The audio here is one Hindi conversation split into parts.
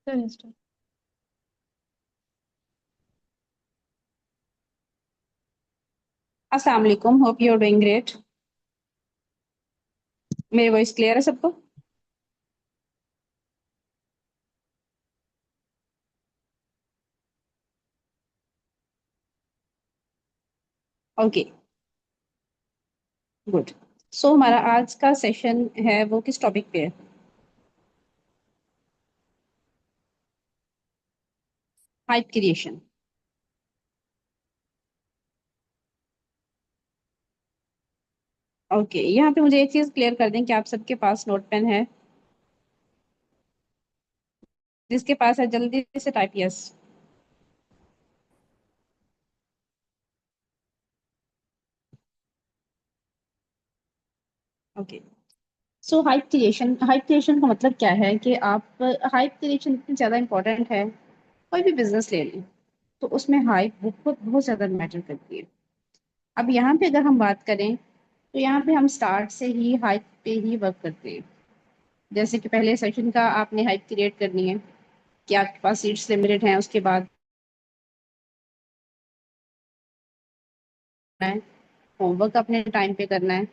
चलिए start। अस्सलाम वालेकुम, hope you are doing great. मेरी वॉइस क्लियर है सबको? Okay, good. सो हमारा आज का सेशन है वो किस टॉपिक पे है? Hype creation. ओके, यहाँ पे मुझे एक चीज क्लियर कर दें कि आप सबके पास नोट पेन है। जिसके पास है जल्दी से टाइप यस। ओके। सो हाइप क्रिएशन का मतलब क्या है कि आप हाइप क्रिएशन इतनी ज्यादा इंपॉर्टेंट है। कोई भी बिजनेस ले लें तो उसमें हाइप बहुत बहुत ज्यादा मैटर करती है। अब यहाँ पे अगर हम बात करें तो यहाँ पे हम स्टार्ट से ही हाइप पे ही वर्क करते हैं। जैसे कि पहले सेशन का आपने हाइप क्रिएट करनी है कि आपके पास सीट्स लिमिटेड हैं, उसके बाद करना है, होमवर्क अपने टाइम पे करना है,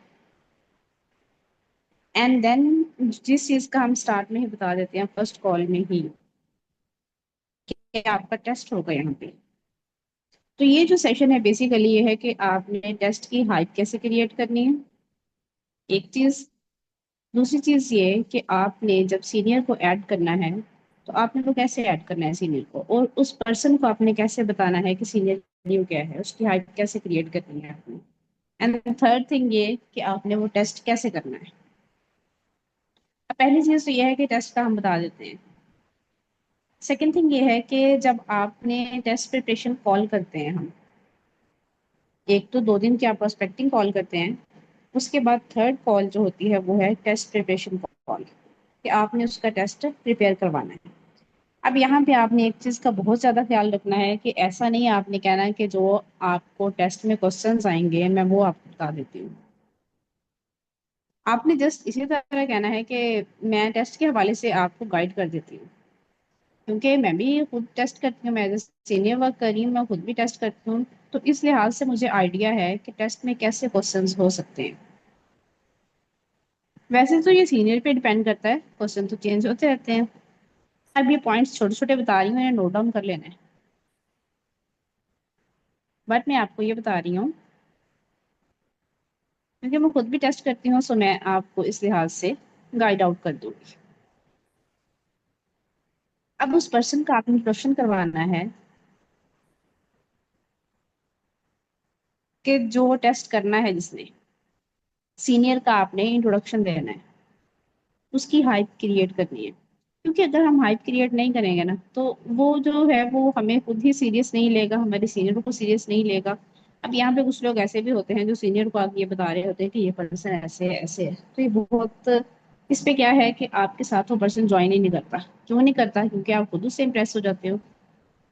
एंड देन जिस चीज का हम स्टार्ट में ही बता देते हैं फर्स्ट कॉल में ही कि आपका टेस्ट होगा यहाँ पे। तो ये जो सेशन है बेसिकली ये है कि आपने टेस्ट की हाइप कैसे क्रिएट करनी है, एक चीज। दूसरी चीज ये कि आपने जब सीनियर को ऐड करना है तो आपने वो कैसे ऐड करना है सीनियर को, और उस पर्सन को आपने कैसे बताना है कि सीनियर न्यू क्या है, उसकी हाइप कैसे क्रिएट करनी है आपने। एंड थर्ड थिंग ये कि आपने वो टेस्ट कैसे करना है। अब पहली चीज तो ये है कि टेस्ट का हम बता देते हैं। सेकंड थिंग ये है कि जब आपने टेस्ट प्रिपरेशन कॉल करते हैं हम, एक तो 2 दिन की आप प्रोस्पेक्टिंग कॉल करते हैं, उसके बाद थर्ड कॉल जो होती है वो है टेस्ट प्रिपरेशन कॉल, कि आपने उसका टेस्ट प्रिपेयर करवाना है। अब यहाँ पे आपने एक चीज का बहुत ज्यादा ख्याल रखना है कि ऐसा नहीं आपने कहना है कि जो आपको टेस्ट में क्वेश्चंस आएंगे मैं वो आपको बता देती हूँ। आपने जस्ट इसी तरह कहना है कि मैं टेस्ट के हवाले से आपको गाइड कर देती हूँ, क्योंकि मैं भी खुद टेस्ट करती हूँ, मैं एज सीनियर वर्क कर रही हूँ, मैं खुद भी टेस्ट करती हूँ। तो इस लिहाज से मुझे आइडिया है कि टेस्ट में कैसे क्वेश्चंस हो सकते हैं। वैसे तो ये सीनियर पे डिपेंड करता है, क्वेश्चन तो चेंज होते रहते हैं। अब ये पॉइंट्स छोटे छोटे बता रही हूँ, या नोट डाउन कर लेना है, बट मैं आपको ये बता रही हूँ क्योंकि मैं खुद भी टेस्ट करती हूँ, सो मैं आपको इस लिहाज से गाइड आउट कर दूंगी। अब उस पर्सन का आपने क्वेश्चन करवाना है कि जो टेस्ट करना है जिसने, सीनियर का आपने इंट्रोडक्शन देना है, उसकी हाइप क्रिएट करनी है। क्योंकि अगर हम हाइप क्रिएट नहीं करेंगे ना तो वो जो है वो हमें खुद ही सीरियस नहीं लेगा, हमारे सीनियर को सीरियस नहीं लेगा। अब यहाँ पे कुछ लोग ऐसे भी होते हैं जो सीनियर को आगे ये बता रहे होते हैं कि ये पर्सन ऐसे है ऐसे है, तो ये बहुत, इस पे क्या है कि आपके साथ वो पर्सन ज्वाइन ही नहीं करता। क्यों नहीं करता? क्योंकि आप खुद उससे इम्प्रेस हो जाते हो,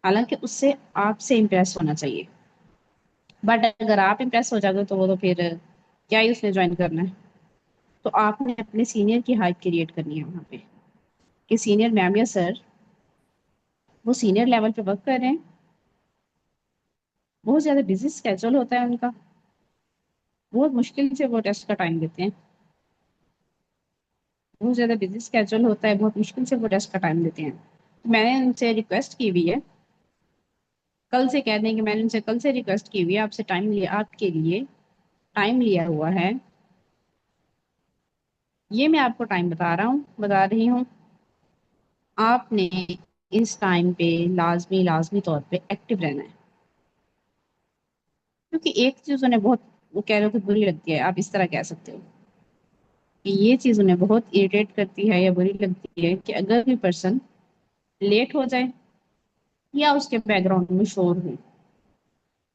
हालांकि उससे आपसे इम्प्रेस होना चाहिए। बट अगर आप इम्प्रेस हो जाते हो तो वो तो फिर क्या ही उसने ज्वाइन करना है। तो आपने अपने सीनियर की हाइप क्रिएट करनी है वहाँ पे, कि सीनियर मैम या सर वो सीनियर लेवल पे वर्क कर रहे हैं, बहुत ज्यादा बिजी स्केड्यूल होता है उनका, बहुत मुश्किल से वो टेस्ट का टाइम देते हैं, बहुत ज्यादा बिजी स्केड्यूल होता है, बहुत मुश्किल से वो टेस्ट का टाइम देते हैं। तो मैंने उनसे रिक्वेस्ट की हुई है, कल से कह दें कि मैंने उनसे कल से रिक्वेस्ट की हुई है, आपसे टाइम लिया, आपके लिए टाइम लिया हुआ है। ये मैं आपको टाइम बता रही हूँ। आपने इस टाइम पे लाजमी लाजमी तौर पे एक्टिव रहना है। क्योंकि एक चीज उन्हें बहुत, वो कह रहे हो कि बुरी लगती है, आप इस तरह कह सकते हो कि ये चीज उन्हें बहुत इरिटेट करती है या बुरी लगती है कि अगर कोई पर्सन लेट हो जाए या उसके बैकग्राउंड में शोर हो,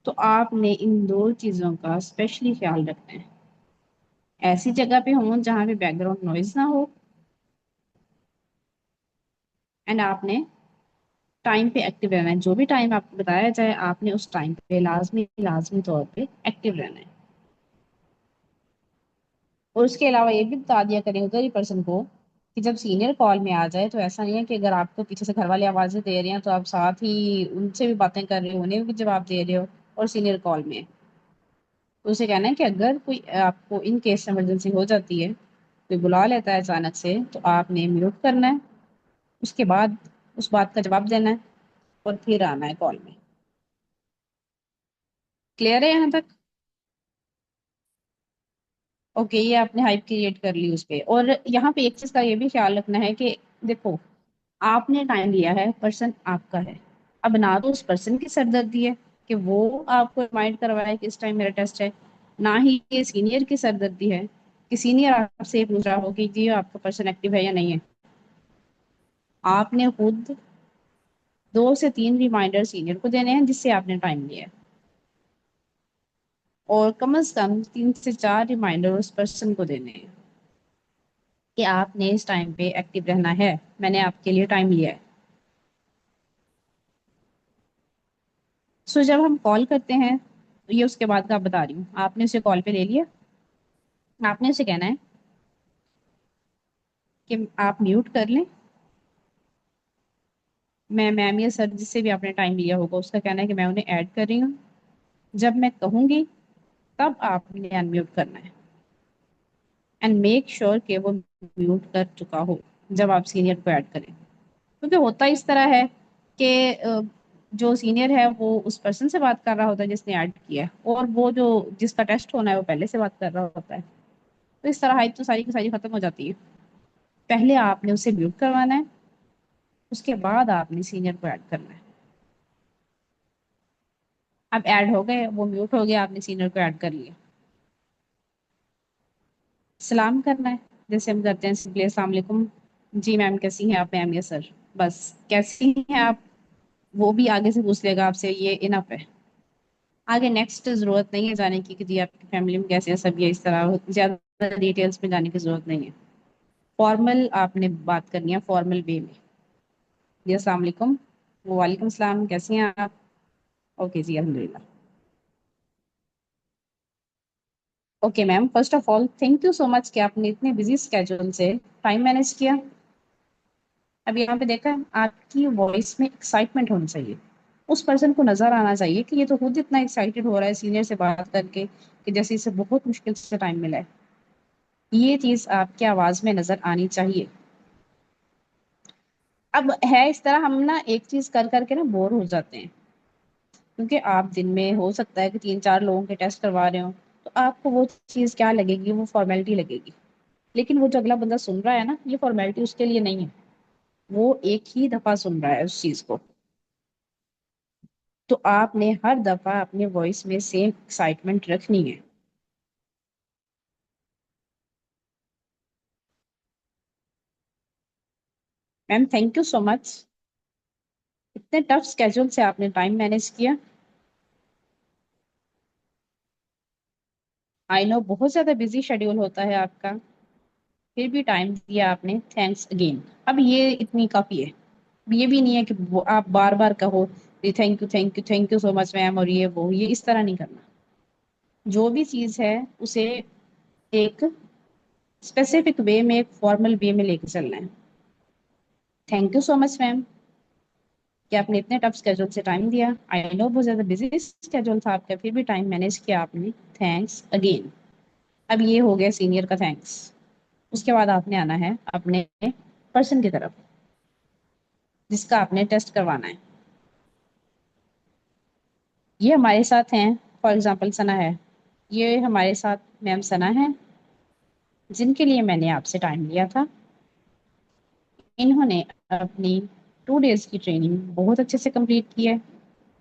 तो आपने इन दो चीजों का स्पेशली ख्याल रखना है। ऐसी जगह पे हो जहाँ पे बैकग्राउंड नॉइज ना हो, एंड आपने टाइम पे एक्टिव रहना है। जो भी टाइम आपको बताया जाए आपने उस टाइम पे लाजमी लाजमी तौर पे एक्टिव रहना है। और उसके अलावा ये भी बता दिया करें उधर ही पर्सन को कि जब सीनियर कॉल में आ जाए तो ऐसा नहीं है कि अगर आपको पीछे से घर वाले आवाजें दे रहे हैं तो आप साथ ही उनसे भी बातें कर रहे हो, उन्हें भी जवाब दे रहे हो और सीनियर कॉल में है। तो उसे कहना है कि अगर कोई आपको इन केस इमरजेंसी हो जाती है, कोई बुला लेता है अचानक से, तो आपने म्यूट करना है, उसके बाद उस बात का जवाब देना है और फिर आना है कॉल में। क्लियर है यहाँ तक? ओके, ये आपने हाइप क्रिएट कर ली उस पे। और यहाँ पे एक चीज का ये भी ख्याल रखना है कि देखो, आपने टाइम लिया है, पर्सन आपका है। अब ना तो उस पर्सन की सरदर्दी है कि वो आपको रिमाइंड करवाए कि इस टाइम मेरा टेस्ट है, ना ही ये सीनियर की सरदर्दी है कि सीनियर आपसे ये पूछ रहा हो कि जी आपका पर्सन एक्टिव है या नहीं है। आपने खुद 2 से 3 रिमाइंडर सीनियर को देने हैं जिससे आपने टाइम लिया है, और कम से कम 3 से 4 रिमाइंडर उस पर्सन को देने हैं कि आपने इस टाइम पे एक्टिव रहना है, मैंने आपके लिए टाइम लिया है। सो जब हम कॉल करते हैं, तो ये उसके बाद का आप बता रही हूँ, आपने उसे कॉल पे ले लिया, आपने उसे कहना है कि आप म्यूट कर लें। मैं मैम या सर जिससे भी आपने टाइम लिया होगा उसका कहना है कि मैं उन्हें ऐड कर रही हूँ। जब मैं कहूंगी तब आपने अनम्यूट करना है, एंड मेक श्योर कि वो म्यूट कर चुका हो जब आप सीनियर को ऐड करें। क्योंकि होता इस तरह है कि जो सीनियर है वो उस पर्सन से बात कर रहा होता है जिसने ऐड किया है, और वो जो जिसका टेस्ट होना है वो पहले से बात कर रहा होता है। तो इस तरह हाइप तो सारी की सारी खत्म हो जाती है। पहले आपने उसे म्यूट करवाना है, उसके बाद आपने सीनियर को ऐड करना है। अब ऐड हो गए, वो म्यूट हो गया, आपने सीनियर को ऐड कर लिया, सलाम करना है जैसे हम करते हैं सिंपली, अस्सलाम वालेकुम, जी मैम कैसी हैं आप, मैम या सर, बस कैसी हैं आप, वो भी आगे से पूछ लेगा आपसे, ये इनफ है। आगे नेक्स्ट जरूरत नहीं है जाने की कि जी आपकी फैमिली में कैसे हैं सब, ये इस तरह ज्यादा डिटेल्स में जाने की जरूरत नहीं है। फॉर्मल आपने बात करनी है, फॉर्मल वे में, जी अस्सलाम वालेकुम, वो वालेकुम सलाम, कैसी हैं आप, ओके जी अल्हम्दुलिल्लाह। Okay ma'am, first of all thank you so much कि आपने इतने बिजी स्केड्यूल से टाइम मैनेज किया। अब यहाँ पे देखा है, आपकी वॉइस में एक्साइटमेंट होनी चाहिए, उस पर्सन को नजर आना चाहिए कि ये तो खुद इतना एक्साइटेड हो रहा है सीनियर से बात करके कि जैसे इसे बहुत मुश्किल से टाइम मिला है। ये चीज आपकी आवाज में नजर आनी चाहिए। अब है इस तरह, हम ना एक चीज कर करके ना बोर हो जाते हैं, क्योंकि आप दिन में हो सकता है कि 3-4 लोगों के टेस्ट करवा रहे हो, तो आपको वो चीज क्या लगेगी, वो फॉर्मेलिटी लगेगी। लेकिन वो जो अगला बंदा सुन रहा है ना, ये फॉर्मेलिटी उसके लिए नहीं है, वो एक ही दफा सुन रहा है उस चीज को। तो आपने हर दफा अपने वॉइस में सेम एक्साइटमेंट रखनी है। Ma'am thank you so much, इतने टफ स्केड्यूल से आपने टाइम मैनेज किया। आई नो बहुत ज्यादा बिजी शेड्यूल होता है आपका, फिर भी टाइम दिया आपने, थैंक्स अगेन। अब ये इतनी काफी है। ये भी नहीं है कि आप बार बार कहो thank you thank you thank you so much ma'am, और ये इस तरह नहीं करना। जो भी चीज है उसे एक स्पेसिफिक वे में, एक फॉर्मल वे में लेके चलना है। Thank you so much ma'am कि आपने इतने टफ स्केड्यूल से टाइम दिया। आई नो बहुत ज्यादा बिजी स्केड्यूल था आपका, फिर भी टाइम मैनेज किया आपने, थैंक्स अगेन। अब ये हो गया सीनियर का थैंक्स। उसके बाद आपने आना है अपने पर्सन की तरफ जिसका आपने टेस्ट करवाना है। ये हमारे साथ हैं, फॉर एग्जांपल सना है, ये हमारे साथ मैम सना है जिनके लिए मैंने आपसे टाइम लिया था। इन्होंने अपनी 2 डेज की ट्रेनिंग बहुत अच्छे से कंप्लीट की है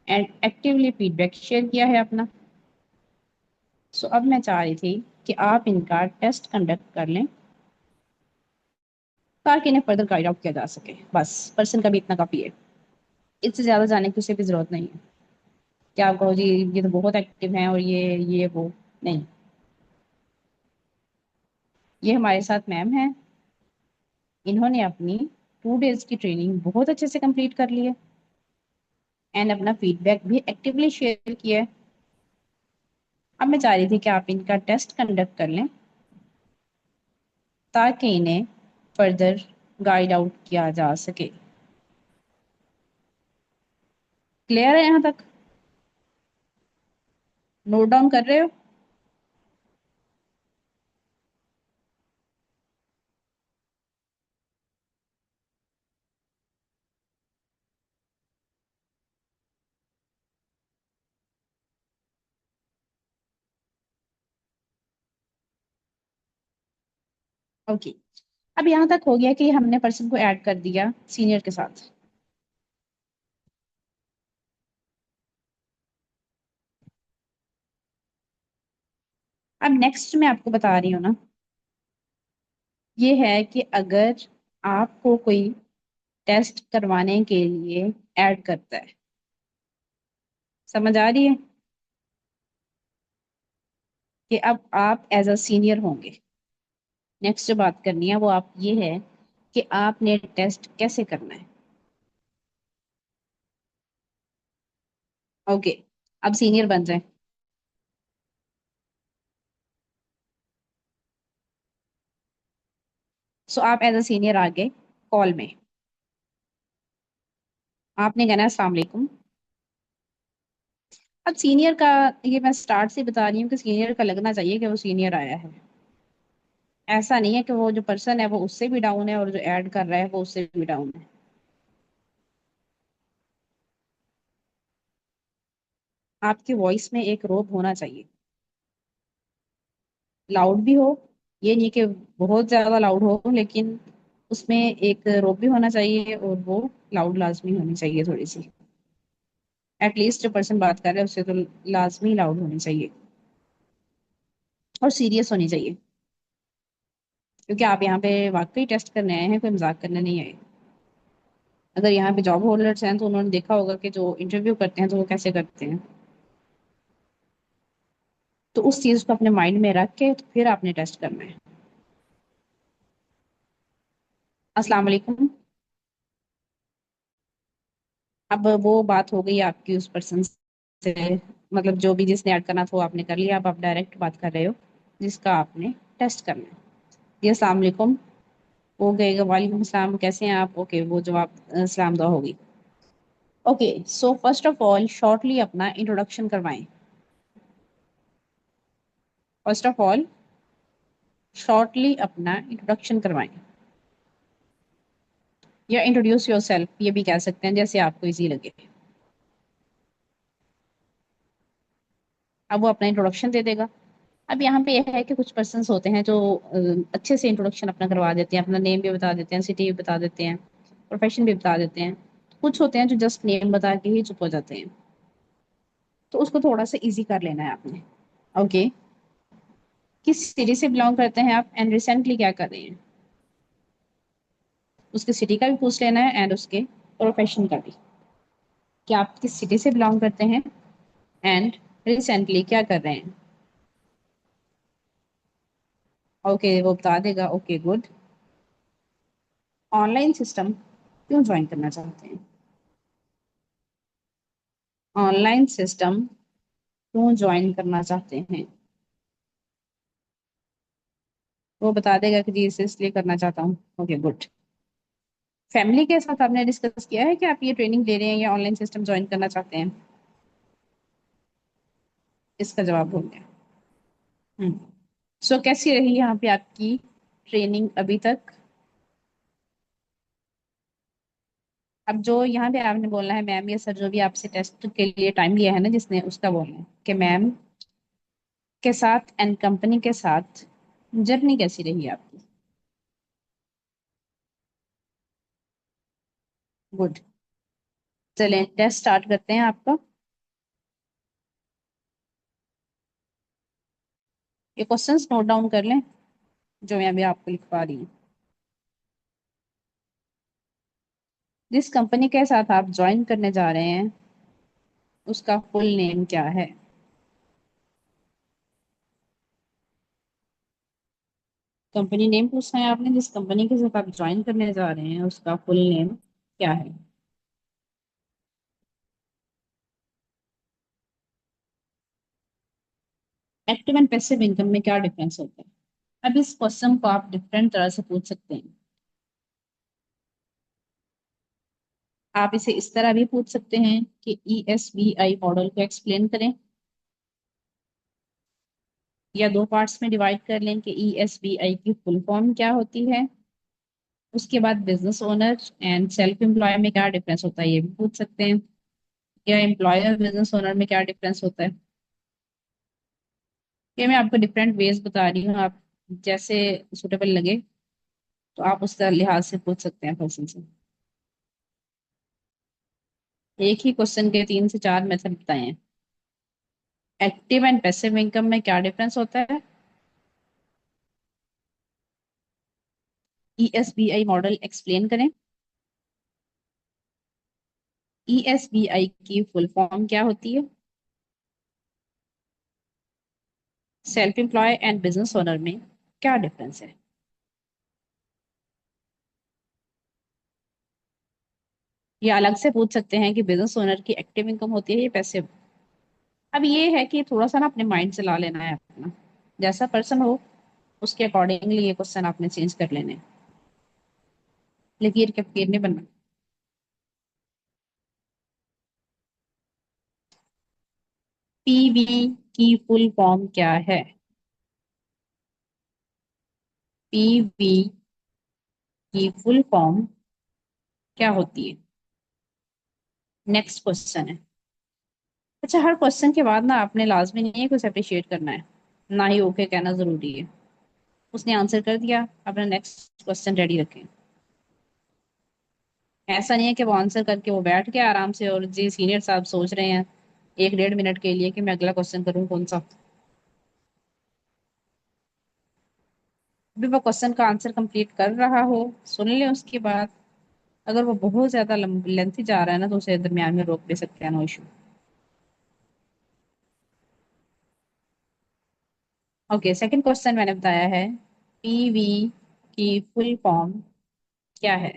एंड एक्टिवली फीडबैक शेयर किया है अपना। सो अब मैं चाह रही थी कि आप इनका टेस्ट कंडक्ट कर लें ताकि इन्हें फर्दर गाइड आउट किया जा सके। बस पर्सन का भी इतना काफी है, इससे ज्यादा जाने की उसे भी जरूरत नहीं है कि आप कहो जी ये तो बहुत एक्टिव हैं और ये वो, नहीं। ये हमारे साथ मैम है, इन्होंने अपनी 2 डेज की ट्रेनिंग बहुत अच्छे से कंप्लीट कर ली है एंड अपना फीडबैक भी एक्टिवली शेयर किया है। अब मैं चाह रही थी कि आप इनका टेस्ट कंडक्ट कर लें ताकि इन्हें फर्दर गाइड आउट किया जा सके। क्लियर है यहाँ तक? नोट डाउन कर रहे हो? ओके। अब यहाँ तक हो गया कि हमने पर्सन को ऐड कर दिया सीनियर के साथ। अब नेक्स्ट मैं आपको बता रही हूँ ना, ये है कि अगर आपको कोई टेस्ट करवाने के लिए ऐड करता है, समझ आ रही है कि अब आप एज अ सीनियर होंगे। नेक्स्ट जो बात करनी है वो आप ये है कि आपने टेस्ट कैसे करना है। ओके। अब सीनियर बन जाए। सो आप एज अ सीनियर आ गए कॉल में। आपने कहना है अस्सलाम वालेकुम। अब सीनियर का, ये मैं स्टार्ट से बता रही हूँ कि सीनियर का लगना चाहिए कि वो सीनियर आया है। ऐसा नहीं है कि वो जो पर्सन है वो उससे भी डाउन है और जो ऐड कर रहा है वो उससे भी डाउन है। आपकी वॉइस में एक रोब होना चाहिए, लाउड भी हो। ये नहीं कि बहुत ज्यादा लाउड हो, लेकिन उसमें एक रोब भी होना चाहिए और वो लाउड लाजमी होनी चाहिए थोड़ी सी। एटलीस्ट जो पर्सन बात कर रहा है उससे तो लाजमी लाउड होनी चाहिए और सीरियस होनी चाहिए, क्योंकि आप यहाँ पे वाकई टेस्ट करने आए हैं, कोई मजाक करने नहीं आए। अगर यहाँ पे जॉब होल्डर्स हैं तो उन्होंने देखा होगा कि जो इंटरव्यू करते हैं तो वो कैसे करते हैं। तो उस चीज को अपने माइंड में रख के तो फिर आपने टेस्ट करना है। अस्सलाम वालेकुम। अब वो बात हो गई आपकी उस पर्सन से, मतलब जो भी जिसने ऐड करना था वो आपने कर लिया। अब आप डायरेक्ट बात कर रहे हो जिसका आपने टेस्ट करना है। जी अस्सलाम वालेकुम। हो गएगा, वालेकुम अस्सलाम, कैसे हैं आप? ओके, वो जवाब सलाम दुआ होगी। Okay, so first of all shortly अपना इंट्रोडक्शन करवाएं। फर्स्ट ऑफ ऑल शॉर्टली अपना इंट्रोडक्शन करवाएं, या इंट्रोड्यूस योरसेल्फ ये भी कह सकते हैं, जैसे आपको इजी लगे। अब वो अपना इंट्रोडक्शन दे देगा। अब यहाँ पे यह है कि कुछ पर्सन्स होते हैं जो अच्छे से इंट्रोडक्शन अपना करवा देते हैं, अपना नेम भी बता देते हैं, सिटी भी बता देते हैं, प्रोफेशन भी बता देते हैं। कुछ होते हैं जो जस्ट नेम बता के ही चुप हो जाते हैं। तो उसको थोड़ा सा इजी कर लेना है आपने। ओके। किस सिटी से बिलोंग करते हैं आप एंड रिसेंटली क्या कर रहे हैं, उसके सिटी का भी पूछ लेना है एंड उसके प्रोफेशन का भी, कि आप किस सिटी से बिलोंग करते हैं एंड रिसेंटली क्या कर रहे हैं। ओके, वो बता देगा। Okay good. ऑनलाइन सिस्टम क्यों ज्वाइन करना चाहते हैं? ऑनलाइन सिस्टम क्यों ज्वाइन करना चाहते हैं? वो बता देगा कि जी इसे इसलिए करना चाहता हूँ। Okay good. फैमिली के साथ आपने डिस्कस किया है कि आप ये ट्रेनिंग ले रहे हैं या ऑनलाइन सिस्टम ज्वाइन करना चाहते हैं? इसका जवाब हो गया। हम्म। सो कैसी रही यहाँ पे आपकी ट्रेनिंग अभी तक? अब जो यहाँ पे आपने बोलना है मैम या सर, जो भी आपसे टेस्ट के लिए टाइम लिया है ना जिसने, उसका बोलना है कि मैम के साथ एंड कंपनी के साथ जर्नी कैसी रही आपकी। गुड। चलें टेस्ट स्टार्ट करते हैं आपका। ये क्वेश्चंस नोट डाउन कर लें जो मैं अभी आपको लिखवा रही हूँ। जिस कंपनी के साथ आप ज्वाइन करने जा रहे हैं उसका फुल नेम क्या है? कंपनी नेम पूछना है आपने, जिस कंपनी के साथ आप ज्वाइन करने जा रहे हैं उसका फुल नेम क्या है? एक्टिव एंड पैसिव इनकम में क्या डिफरेंस होता है? अब इस क्वेश्चन को आप डिफरेंट तरह से पूछ सकते हैं। आप इसे इस तरह भी पूछ सकते हैं कि ESBI मॉडल को एक्सप्लेन करें, या दो पार्ट्स में डिवाइड कर लें कि ESBI की फुल फॉर्म क्या होती है। उसके बाद business owner and self employ में क्या डिफरेंस होता है ये भी पूछ सकते हैं, या एम्प्लॉय और बिजनेस ओनर में क्या डिफरेंस होता है। ये मैं आपको डिफरेंट वेज बता रही हूँ, आप जैसे सुटेबल लगे तो आप उस तरह लिहाज से पूछ सकते हैं पर्सन से। एक ही क्वेश्चन के 3 से 4 मेथड बताए हैं। एक्टिव एंड पैसिव इनकम में क्या डिफरेंस होता है, ESBI मॉडल एक्सप्लेन करें। ESBI की फुल फॉर्म क्या होती है, self employ and business owner में क्या डिफरेंस है। ये अलग से पूछ सकते हैं कि बिजनेस ओनर की एक्टिव इनकम होती है या पैसिव। अब ये है कि थोड़ा सा ना अपने माइंड से ला लेना है अपना, जैसा पर्सन हो उसके अकॉर्डिंगली ये क्वेश्चन आपने चेंज कर लेने हैं। लकीर के फकीर नहीं बनना। PV की फुल फॉर्म क्या है, PV की फुल फॉर्म क्या होती है। नेक्स्ट क्वेश्चन है। अच्छा, हर क्वेश्चन के बाद ना आपने लाजमी नहीं है कुछ अप्रिशिएट करना है, ना ही ओके कहना जरूरी है। उसने आंसर कर दिया, अपना नेक्स्ट क्वेश्चन रेडी रखें। ऐसा नहीं है कि वो आंसर करके वो बैठ गया आराम से और जी सीनियर साहब सोच रहे हैं 1 1.5 मिनट के लिए कि मैं अगला क्वेश्चन करूँ कौन सा। अभी वो क्वेश्चन का आंसर कंप्लीट कर रहा हो, सुन ले उसके बाद। अगर वो बहुत ज्यादा लेंथी जा रहा है ना तो उसे दरमियान में रोक भी सकते हैं, no issue. Okay, second question मैंने बताया है, PV की फुल फॉर्म क्या है।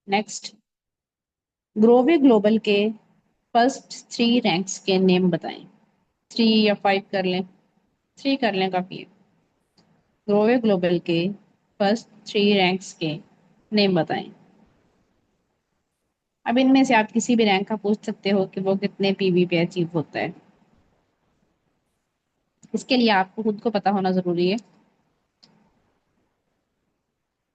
नेक्स्ट, ग्रोवे ग्लोबल के फर्स्ट 3 रैंक्स के नेम बताएं। 3 या 5 कर लें, 3 कर लें काफी है। ग्रोवे ग्लोबल के फर्स्ट 3 रैंक्स के नेम बताएं। अब इनमें से आप किसी भी रैंक का पूछ सकते हो कि वो कितने PV पे अचीव होता है। इसके लिए आपको खुद को पता होना जरूरी है।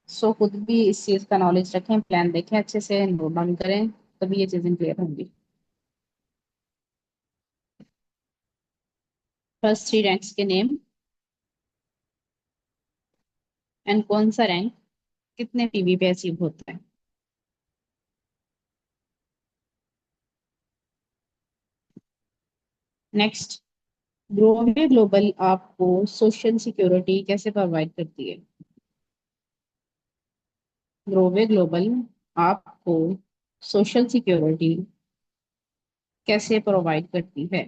सो खुद भी इस चीज का नॉलेज रखें, प्लान देखें अच्छे से, नोट डाउन करें, तभी ये चीजें क्लियर होंगी। फर्स्ट 3 रैंक्स के नेम एंड कौन सा रैंक कितने PV पे अचीव होता है। नेक्स्ट, ग्रोवे ग्लोबल आपको सोशल सिक्योरिटी कैसे प्रोवाइड करती है। ग्रोवे ग्लोबल आपको सोशल सिक्योरिटी कैसे प्रोवाइड करती है।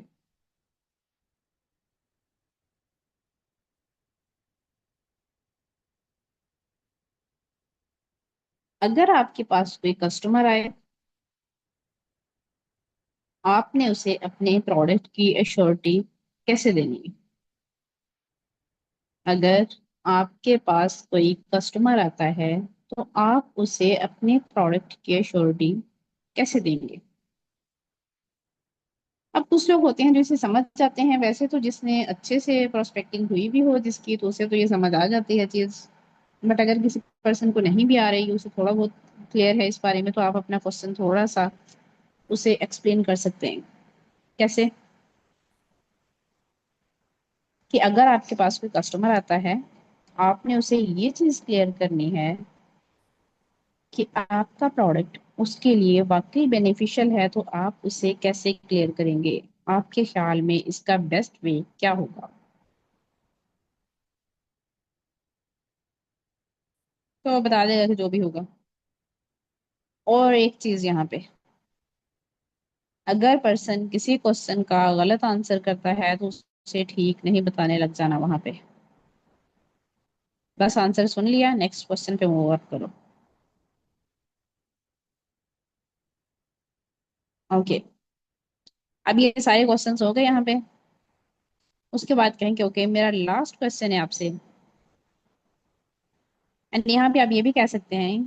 अगर आपके पास कोई कस्टमर आए, आपने उसे अपने प्रोडक्ट की एश्योरिटी कैसे देनी है। अगर आपके पास कोई कस्टमर आता है तो आप उसे अपने प्रोडक्ट की एश्योरिटी कैसे देंगे। अब कुछ लोग होते हैं जो इसे समझ जाते हैं, वैसे तो जिसने अच्छे से प्रोस्पेक्टिंग हुई भी हो जिसकी, तो उसे तो ये समझ आ जाती है चीज। बट अगर किसी पर्सन को नहीं भी आ रही, उसे थोड़ा बहुत क्लियर है इस बारे में, तो आप अपना क्वेश्चन थोड़ा सा उसे एक्सप्लेन कर सकते हैं। कैसे, कि अगर आपके पास कोई कस्टमर आता है, आपने उसे ये चीज क्लियर करनी है कि आपका प्रोडक्ट उसके लिए वाकई बेनिफिशियल है, तो आप उसे कैसे क्लियर करेंगे, आपके ख्याल में इसका बेस्ट वे क्या होगा। तो बता देगा कि जो भी होगा। और एक चीज यहाँ पे, अगर पर्सन किसी क्वेश्चन का गलत आंसर करता है तो उसे ठीक नहीं बताने लग जाना वहां पे। बस आंसर सुन लिया, नेक्स्ट क्वेश्चन पे मूव अप करो। ओके, अब ये सारे क्वेश्चंस हो गए यहाँ पे। उसके बाद कहेंगे ओके, मेरा लास्ट क्वेश्चन है आपसे एंड यहाँ पे आप ये भी कह सकते हैं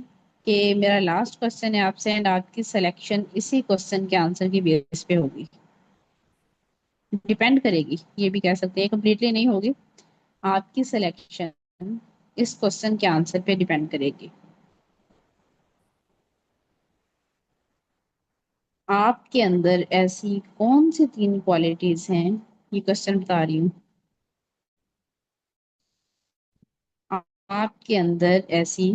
कि मेरा लास्ट क्वेश्चन है आपसे एंड आपकी सिलेक्शन इसी क्वेश्चन के आंसर की बेस पे होगी, डिपेंड करेगी, ये भी कह सकते हैं, कंप्लीटली नहीं होगी। आपकी सिलेक्शन इस क्वेश्चन के आंसर पे डिपेंड करेगी। आपके अंदर ऐसी कौन सी तीन क्वालिटीज हैं, ये क्वेश्चन बता रही हूँ। आपके अंदर ऐसी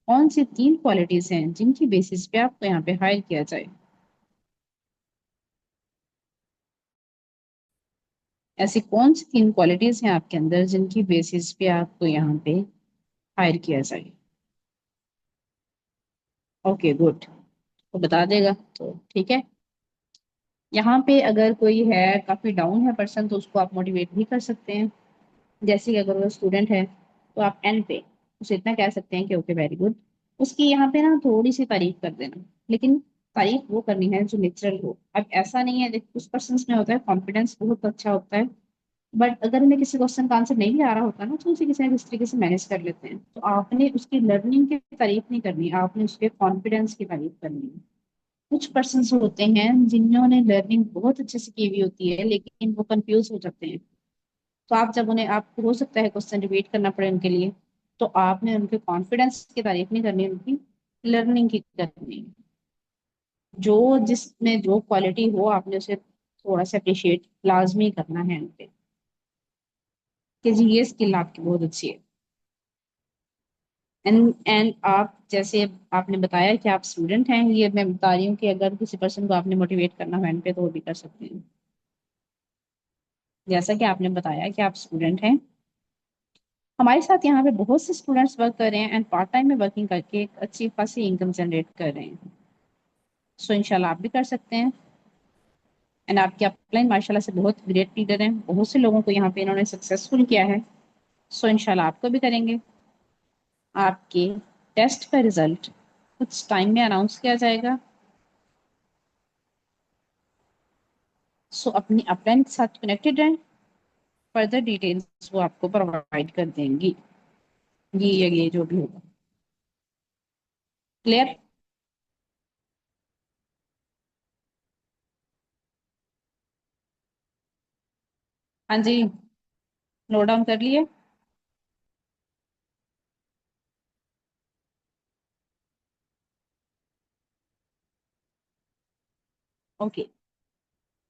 कौन सी तीन क्वालिटीज हैं जिनकी बेसिस पे आपको यहाँ पे हायर किया जाए। ऐसी कौन सी तीन क्वालिटीज हैं आपके अंदर जिनकी बेसिस पे आपको यहाँ पे हायर किया जाए। ओके गुड, तो बता देगा तो ठीक है। यहाँ पे अगर कोई है काफी डाउन है पर्सन, तो उसको आप मोटिवेट भी कर सकते हैं। जैसे कि अगर वो स्टूडेंट है तो आप एंड पे उसे इतना कह सकते हैं कि ओके वेरी गुड, उसकी यहाँ पे ना थोड़ी सी तारीफ कर देना, लेकिन तारीफ वो करनी है जो नेचुरल हो। अब ऐसा नहीं है, देखो कुछ पर्सन में होता है कॉन्फिडेंस बहुत अच्छा होता है, बट अगर उन्हें किसी क्वेश्चन का आंसर नहीं भी आ रहा होता ना, तो उसे किसी ना किसी तरीके से मैनेज कर लेते हैं। तो आपने उसकी लर्निंग की तारीफ नहीं करनी, आपने उसके कॉन्फिडेंस की तारीफ करनी है। कुछ पर्सन होते हैं जिन्होंने लर्निंग बहुत अच्छे से की हुई होती है, लेकिन वो कंफ्यूज हो जाते हैं। तो आप जब उन्हें, आपको हो सकता है क्वेश्चन रिपीट करना पड़े उनके लिए, तो आपने उनके कॉन्फिडेंस की तारीफ नहीं करनी, उनकी लर्निंग की करनी है। जो जिसमें जो क्वालिटी हो आपने उसे थोड़ा सा अप्रिशिएट लाजमी करना है उनपे, कि जी ये स्किल आपकी बहुत अच्छी है। एंड आप जैसे आपने बताया कि आप स्टूडेंट हैं, ये मैं बता रही हूँ कि अगर किसी पर्सन को आपने मोटिवेट करना हो एंड पे, तो वो भी कर सकते हैं। जैसा कि आपने बताया कि आप स्टूडेंट हैं, हमारे साथ यहाँ पे बहुत से स्टूडेंट्स वर्क कर रहे हैं एंड पार्ट टाइम में वर्किंग करके एक अच्छी खासी इनकम जनरेट कर रहे हैं। सो इंशाल्लाह आप भी कर सकते हैं। एंड आपके अपलाइन माशाल्लाह से बहुत ग्रेट लीडर हैं, बहुत से लोगों को यहाँ पे इन्होंने सक्सेसफुल किया है। सो इंशाल्लाह आपको भी करेंगे। आपके टेस्ट का रिजल्ट कुछ टाइम में अनाउंस किया जाएगा। सो अपनी अपलाइन के साथ कनेक्टेड रहें, फर्दर डिटेल्स वो आपको प्रोवाइड कर देंगी, ये जो भी होगा। क्लियर? हाँ जी, नोट डाउन कर लिए। ओके,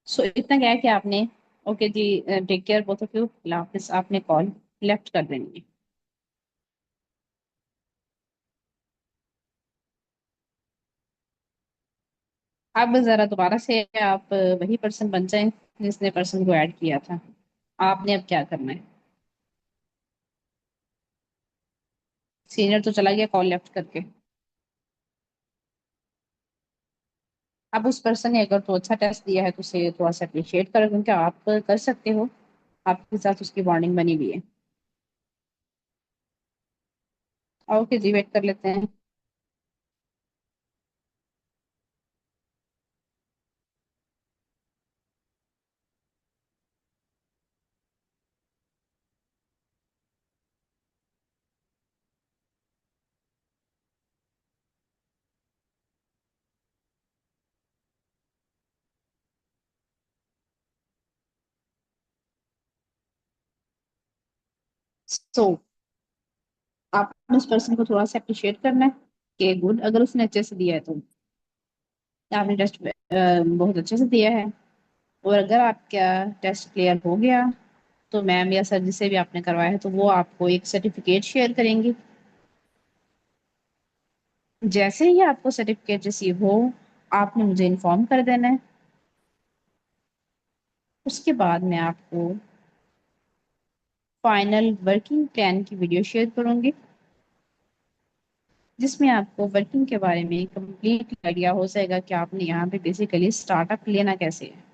सो इतना क्या है कि आपने, okay ji, take care both of you, हाफिज, आपने कॉल लेफ्ट कर देनी है। अब जरा दोबारा से आप वही पर्सन बन जाएं जिसने पर्सन को ऐड किया था। आपने अब क्या करना है, सीनियर तो चला गया कॉल लेफ्ट करके। अब उस पर्सन ने अगर तो अच्छा टेस्ट दिया है तो उसे थोड़ा सा अप्रिशिएट करो, क्योंकि आप कर सकते हो, आपके साथ उसकी बॉन्डिंग बनी हुई है। ओके जी, वेट कर लेते हैं। सो आपने उस पर्सन को थोड़ा सा अप्रिशिएट करना है कि गुड, अगर उसने अच्छे से दिया है तो आपने टेस्ट बहुत अच्छे से दिया है। और अगर आपका टेस्ट क्लियर हो गया, तो मैम या सर जिसे भी आपने करवाया है, तो वो आपको एक सर्टिफिकेट शेयर करेंगे। जैसे ही आपको सर्टिफिकेट रिसीव हो, आपने मुझे इन्फॉर्म कर देना है। उसके बाद मैं आपको फाइनल वर्किंग प्लान की वीडियो शेयर करूंगी, जिसमें आपको वर्किंग के बारे में कंप्लीट आइडिया हो जाएगा कि आपने यहाँ पे बेसिकली स्टार्टअप लेना कैसे है।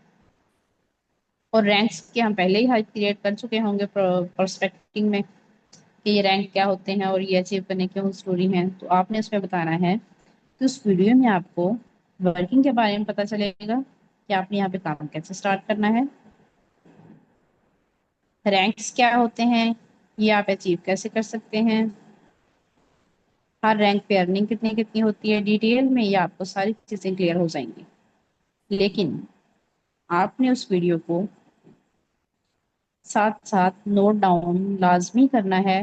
और रैंक्स के हम पहले ही हाई क्रिएट कर चुके होंगे प्रोस्पेक्टिंग में, कि ये रैंक क्या होते हैं और ये अचीव करने की स्टोरी है। तो आपने उसमें बताना है कि उस वीडियो में आपको वर्किंग के बारे में पता चलेगा कि आपने यहाँ पे काम कैसे स्टार्ट करना है, रैंक्स क्या होते हैं, ये आप अचीव कैसे कर सकते हैं, हर रैंक पे अर्निंग कितनी कितनी होती है डिटेल में, ये आपको सारी चीजें क्लियर हो जाएंगी। लेकिन आपने उस वीडियो को साथ साथ नोट डाउन लाजमी करना है।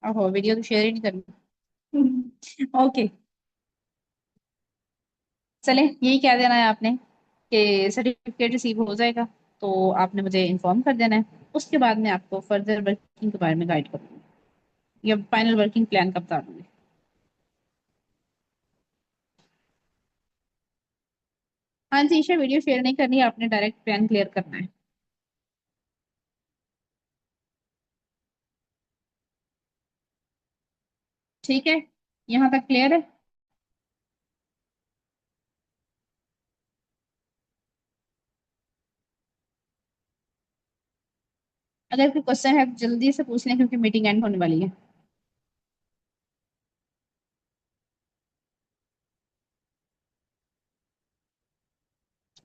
ओहो, वीडियो तो शेयर ही नहीं करनी। ओके, चले यही कह देना है आपने कि सर्टिफिकेट रिसीव हो जाएगा, तो आपने मुझे इन्फॉर्म कर देना है। उसके बाद मैं आपको फर्दर वर्किंग के बारे में गाइड करूँगी, या फाइनल वर्किंग प्लान का बता दूंगी। हाँ जी ईशा, वीडियो शेयर नहीं करनी है, आपने डायरेक्ट प्लान क्लियर करना है। ठीक है, यहाँ तक क्लियर है। अगर कोई क्वेश्चन है तो जल्दी से पूछ लें, क्योंकि मीटिंग एंड होने वाली है।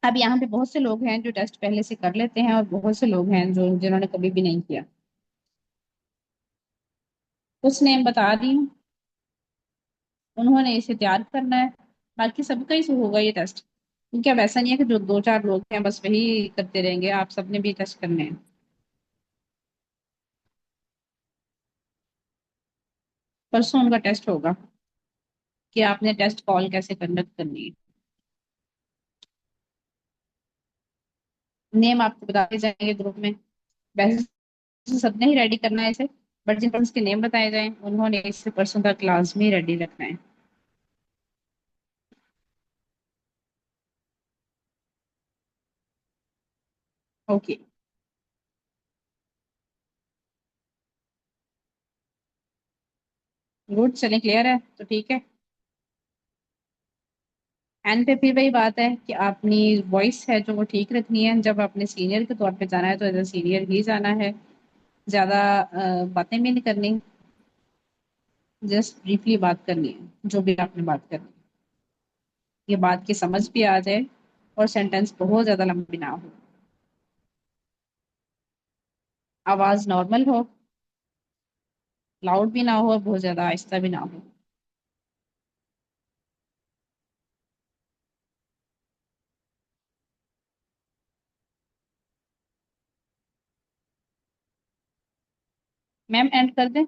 अब यहाँ पे बहुत से लोग हैं जो टेस्ट पहले से कर लेते हैं, और बहुत से लोग हैं जो जिन्होंने कभी भी नहीं किया। कुछ नेम बता रही हूँ, उन्होंने इसे तैयार करना है। बाकी सबका ही होगा ये टेस्ट, क्योंकि अब ऐसा नहीं है कि जो दो चार लोग हैं बस वही करते रहेंगे, आप सबने भी टेस्ट करने हैं। परसों उनका टेस्ट होगा कि आपने टेस्ट कॉल कैसे कंडक्ट करनी है। नेम आपको बता दिए जाएंगे ग्रुप में। वैसे तो सबने ही रेडी करना है इसे, बट जिन पर्सन के नेम बताए जाएं उन्होंने इसे परसों तक क्लास में रेडी रखना है। ओके, गुड, चलें क्लियर है तो ठीक है। एंड पे फिर वही बात है कि अपनी वॉइस है जो वो ठीक रखनी है। जब आपने सीनियर के तौर पे जाना है तो एज ए सीनियर ही जाना है। ज्यादा बातें भी नहीं करनी, जस्ट ब्रीफली बात करनी है जो भी आपने बात करनी है। ये बात की समझ भी आ जाए, और सेंटेंस बहुत ज्यादा लंबी ना हो, आवाज नॉर्मल हो, लाउड भी ना हो और बहुत ज्यादा आहिस्ता भी ना हो। मैम एंड कर दें?